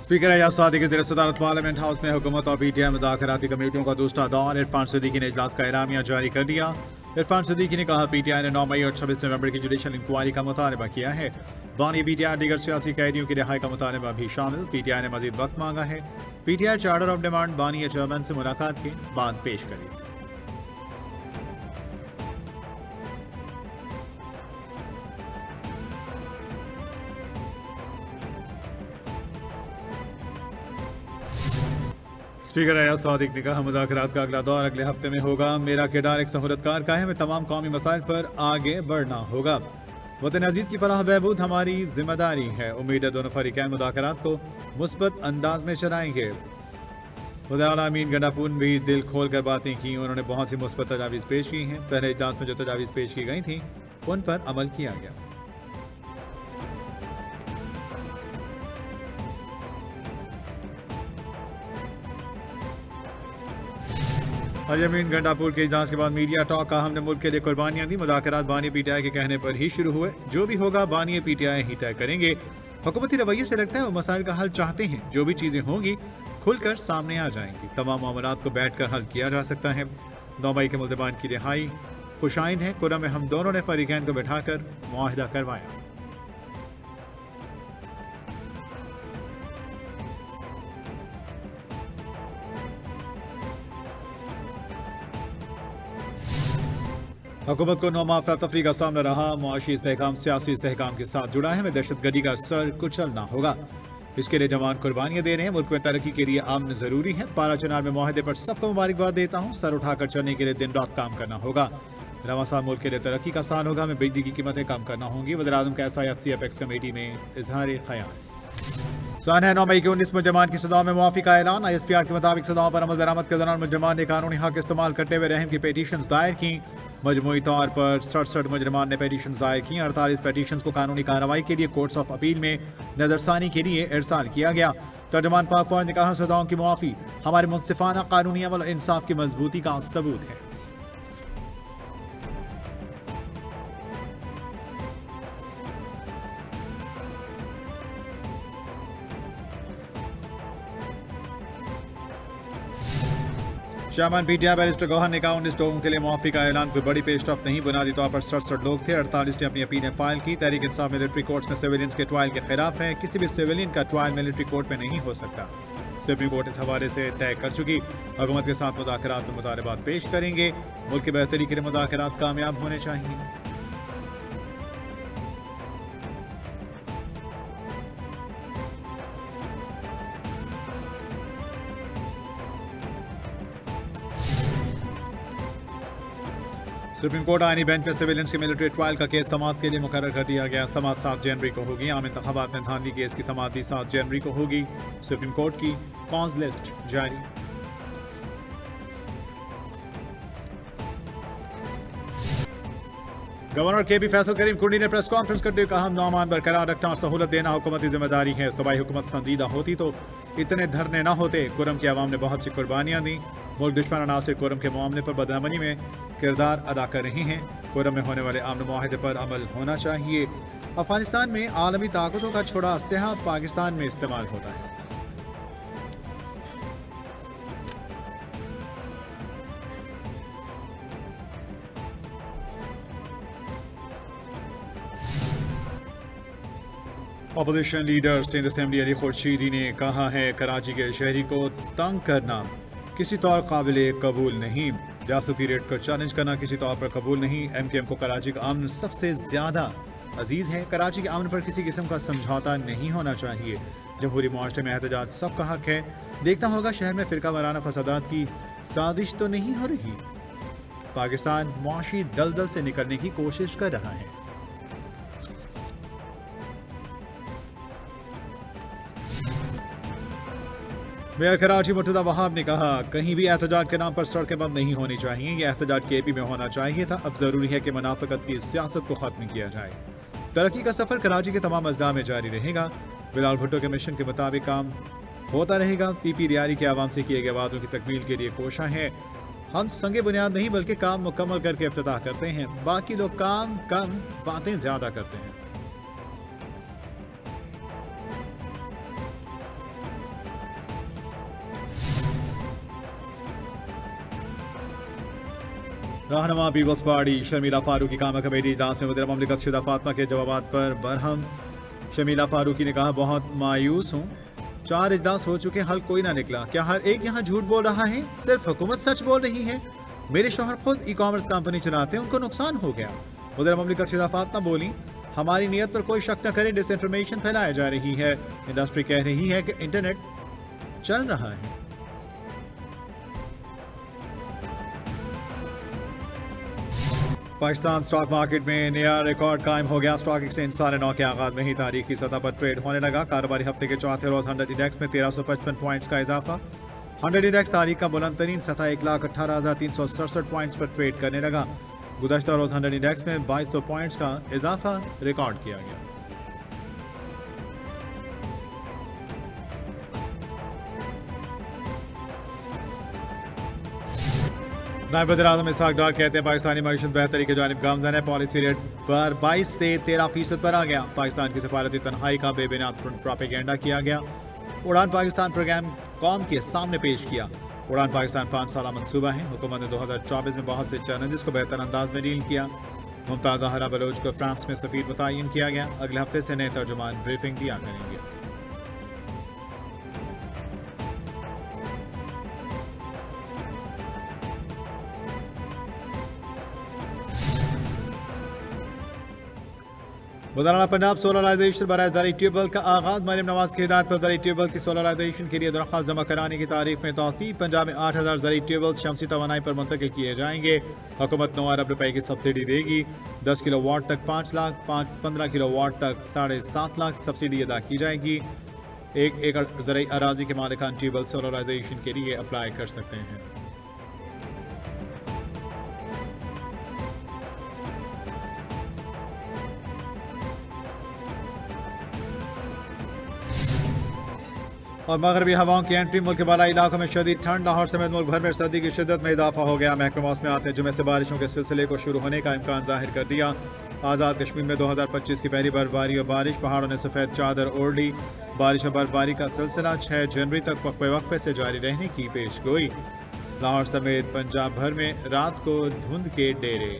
Speaker Ejaz Sadiq की सदारत parliament house में हुकूमत और पीटीआई मुज़ाकराती कमेटियों का दूसरा दौर। इरफान सिद्दीकी ने इजलास का एलामिया जारी कर दिया। इरफान सिद्दीकी ने कहा, पीटीआई ने 9 मई और 26 नवंबर की जुडिशल इंक्वायरी का मुतालबा किया है। बानी पीटीआई दीगर सियासी कैदियों की रिहाई का मुतालबा भी शामिल। पीटीआई ने मजीद वक्त मांगा है। पीटीआई चार्टर ऑफ डिमांड बानी या चेयरमैन से मुलाकात के बाद पेश करेगी। स्पीकर एजाज सादिक ने कहा, मुज़ाकरात का अगला दौर अगले हफ्ते में होगा। मेरा किरदार एक सहूलतकार का है। हमें तमाम कौमी मसाइल पर आगे बढ़ना होगा। वतन अजीज की फलाह बहबूद हमारी जिम्मेदारी है। उम्मीद है दोनों फरीकैन मुज़ाकरात को मुस्बत अंदाज में चलाएंगे। वज़ीर अमीन गंडापुर भी दिल खोल कर बातें की। उन्होंने बहुत सी मुस्बत तजावीज़ पेश की हैं। पहले इजलास में जो तजावीज़ पेश की गई थी उन पर अमल किया गया। अमीन गंडापुर के इजलास के बाद मीडिया टॉक का, हमने मुल्क के लिए कुर्बानियां दी। मुज़ाकरात बानी पीटीआई के कहने पर ही शुरू हुए। जो भी होगा बानी पीटीआई ही तय करेंगे। हुकूमती रवैये से लगता है वो मसाइल का हल चाहते हैं। जो भी चीजें होंगी खुलकर सामने आ जाएंगी। तमाम मामलात को बैठकर हल किया जा सकता है। 9 मई के मुल्ज़मान की रिहाई खुशाइंद है। कुरम में हम दोनों ने फरीकैन को बैठाकर मुआहिदा करवाया। हुकूमत को 9 माह अफरा तफरी का सामना रहा। मुआशी इस्तेहकाम सियासी इस्तेहकाम के साथ जुड़ा है। हमें दहशतगर्दी का सर कुचलना होगा। इसके लिए जवान कुर्बानियां दे रहे हैं। मुल्क में तरक्की के लिए अमन जरूरी है। पारा चुनाव में मुआहदे पर सबको मुबारकबाद देता हूँ। सर उठाकर चलने के लिए दिन रात काम करना होगा। रवा साहब, मुल्क के लिए तरक्की का आसान होगा। हमें बिजली की कीमतें कम करना होंगी। वज़ीर आज़म का SIFC अपेक्स कमेटी में इजहार ख्याल। सानह 9 मई के 19 मुजरमान की सजाओं में मुआफ़ी का ऐलान। ISPR के मुताबिक सजाओं पर अमल दरामद के दौरान मुजरमान ने कानूनी हक इस्तेमाल करते हुए रहम की पेटिशन दायर की। मजमूई तौर पर 67 मुजरमान ने पेटिशन दायर की। 48 पेटिशन को कानूनी कार्रवाई के लिए कोर्ट्स ऑफ अपील में नजरसानी के लिए इरसाल किया गया। तर्जुमान पाक फौज ने कहा, सजाओं की मुआफ़ी हमारे मुनसिफाना कानूनी अमल और इंसाफ की मजबूती का सबूत है। चेयरमैन पीटीआई बैरिस्टर गौहर ने कहा, 19 लोगों के लिए मुआफ़ी का ऐलान कोई बड़ी पेशरफ नहीं। बुनियादी तौर पर 67 लोग थे। 48 ने अपनी अपीलें फाइल की। तहरीक इंसाफ मिलिट्री कोर्ट्स में सिविलियंस के ट्रायल के खिलाफ है। किसी भी सिविलियन का ट्रायल मिलिट्री कोर्ट में नहीं हो सकता। सुप्रीम कोर्ट इस हवाले से तय कर चुकी। हुकूमत के साथ मुज़ाकरात में मुतालबात पेश करेंगे। मुल्क की बेहतरी के लिए मुज़ाकरात कामयाब होने चाहिए। सुप्रीम कोर्ट आईनी बेंच में सिविलियंस के मिलिट्री ट्रायल का केस समाअत के लिए मुकर्रर कर दिया गया। समाअत 7 जनवरी को होगी। आम इंतखाबात में धांधली केस की समाअत 7 जनवरी को होगी। सुप्रीम कोर्ट की कॉन्स लिस्ट जारी। गवर्नर KP फैसल करीम कुंडी ने प्रेस कॉन्फ्रेंस करते हुए कहा, हम नौमान बरकरार रखना और सहूलत देना हुकूमती जिम्मेदारी है। सूबाई हुकूमत संजीदा होती तो इतने धरने न होते। कुरम की आवाम ने बहुत सी कुर्बानियां दी। मुल्क दुश्मन अनासिर कुरम के मामले पर बदअमनी में किरदार अदा कर रही हैं। कुरम में होने वाले अमन मुआहदे पर अमल होना चाहिए। अफगानिस्तान में आलमी ताकतों का छोड़ा अस्लहा पाकिस्तान में इस्तेमाल होता है। Opposition leader Sindh assembly Ali Khurshidi ने कहा है, कराची के शहरी को तंग करना किसी तौर काबिल कबूल नहीं। रियासती रेट को चैलेंज करना किसी तौर पर कबूल नहीं। MKM को कराची का अमन सबसे ज्यादा अजीज है। कराची के अमन पर किसी किस्म का समझौता नहीं होना चाहिए। जमहूरी मुआशरे में एहतजाज सबका हक है। देखना होगा शहर में फिरका वाराना फसादात की साजिश तो नहीं हो रही। पाकिस्तान मुआशी दलदल से निकलने की कोशिश कर रहा है। मेयर कराची मुर्तज़ा वहाब ने कहा, कहीं भी एहतजाज के नाम पर सड़कें बंद नहीं होनी चाहिए। यह एहतजाज KP में होना चाहिए था। अब जरूरी है कि मुनाफिकत की सियासत को खत्म किया जाए। तरक्की का सफर कराची के तमाम अजला में जारी रहेगा। बिलाल भुट्टो के मिशन के मुताबिक काम होता रहेगा। PP रियारी के आवाम से किए गए वादों की तकमील के लिए कोशा है। हम संगे बुनियाद नहीं बल्कि काम मुकम्मल करके इफ्तिताह करते हैं। बाकी लोग काम कम बातें ज्यादा करते हैं। रहनुमा पीपल्स पार्टी शर्मिला फारूकी कामा कमेटी इजलास में वज़ीर ममलिकत शुदा फातिमा के जवाबात पर बरहम। शर्मिला फारूकी ने कहा, बहुत मायूस हूँ, 4 इजलास हो चुके, हल कोई ना निकला। क्या हर एक यहाँ झूठ बोल रहा है? सिर्फ हुकूमत सच बोल रही है। मेरे शौहर खुद ई-कॉमर्स कंपनी चलाते हैं, उनको नुकसान हो गया। वज़ीर ममलिकत शुदा फातिमा बोली, हमारी नीयत पर कोई शक न करें, डिसइंफॉर्मेशन फैलाया जा रही है। इंडस्ट्री कह रही है कि इंटरनेट चल रहा है। पाकिस्तान स्टॉक मार्केट में नया रिकॉर्ड कायम हो गया। स्टॉक एक्सचेंज 9:30 के आगाज में ही तारीखी सतह पर ट्रेड होने लगा। कारोबारी हफ्ते के चौथे रोज 100 इंडेक्स में 1355 पॉइंट्स का इजाफा। 100 इंडेक्स तारीख का बुलंद तरीन सतह 1,18,367 पॉइंट्स पर ट्रेड करने लगा। गुज़श्ता रोज 100 इंडेक्स में 2200 पॉइंट्स का इजाफा रिकॉर्ड किया गया। नायब वज़ीर-ए-आज़म इसहाक डार कहते हैं, पाकिस्तानी मईशत बेहतरी की जानिब गामज़न है। पॉलिसी रेट पर 22 से 13% पर आ गया। पाकिस्तान की सफारती तन्हाई का बेबुनियाद प्रोपेगेंडा किया गया। उड़ान पाकिस्तान प्रोग्राम कौम के सामने पेश किया। उड़ान पाकिस्तान 5 साला मंसूबा है। हुकूमत ने 2024 में बहुत से चैलेंजेस को बेहतर अंदाज में डील किया। मुमताज़ ज़हरा बलोच को फ्रांस में सफ़ीर मुतय्यन किया गया। अगले हफ्ते से नए तर्जुमान ब्रीफिंग दिया करेंगे। वज़ीर-ए-आला पंजाब सोलराइजेशन बराए ज़राई ट्यूबवेल का आगाज़। मरीम नवाज की हिदायत पर ज़राई ट्यूबवेल की सोलराइजेशन के लिए दरख्वास्त जमा कराने की तारीख में तौसीब। पंजाब में 8000 ज़राई ट्यूबवेल शमसी तवानाई पर मुंतकिल किए जाएंगे। हुकूमत 9 अरब रुपए की सब्सिडी देगी। 10 किलो वाट तक 5 लाख, 15 किलो वाट तक 7.5 लाख सब्सिडी अदा की जाएगी। 1 एकड़ ज़राई अराजी के मालिकान ट्यूबवेल सोलराइजेशन के लिए अप्लाई कर सकते हैं। और मगरबी हवाओं की एंट्री। मुल्क के बालाई इलाकों में शदीद ठंड। लाहौर समेत मुल्क भर में सर्दी की शिद्दत में इजाफा हो गया। महकमा मौसमियात ने जुमे से बारिशों के सिलसिले को शुरू होने का इम्कान जाहिर कर दिया। आज़ाद कश्मीर में 2025 की पहली बर्फबारी और बारिश। पहाड़ों ने सफ़ेद चादर ओढ़ ली। बारिश और बर्फबारी का सिलसिला 6 जनवरी तक वक्फे वक्फे से जारी रहने की पेश गोई। लाहौर समेत पंजाब भर में रात को धुंध के डेरे।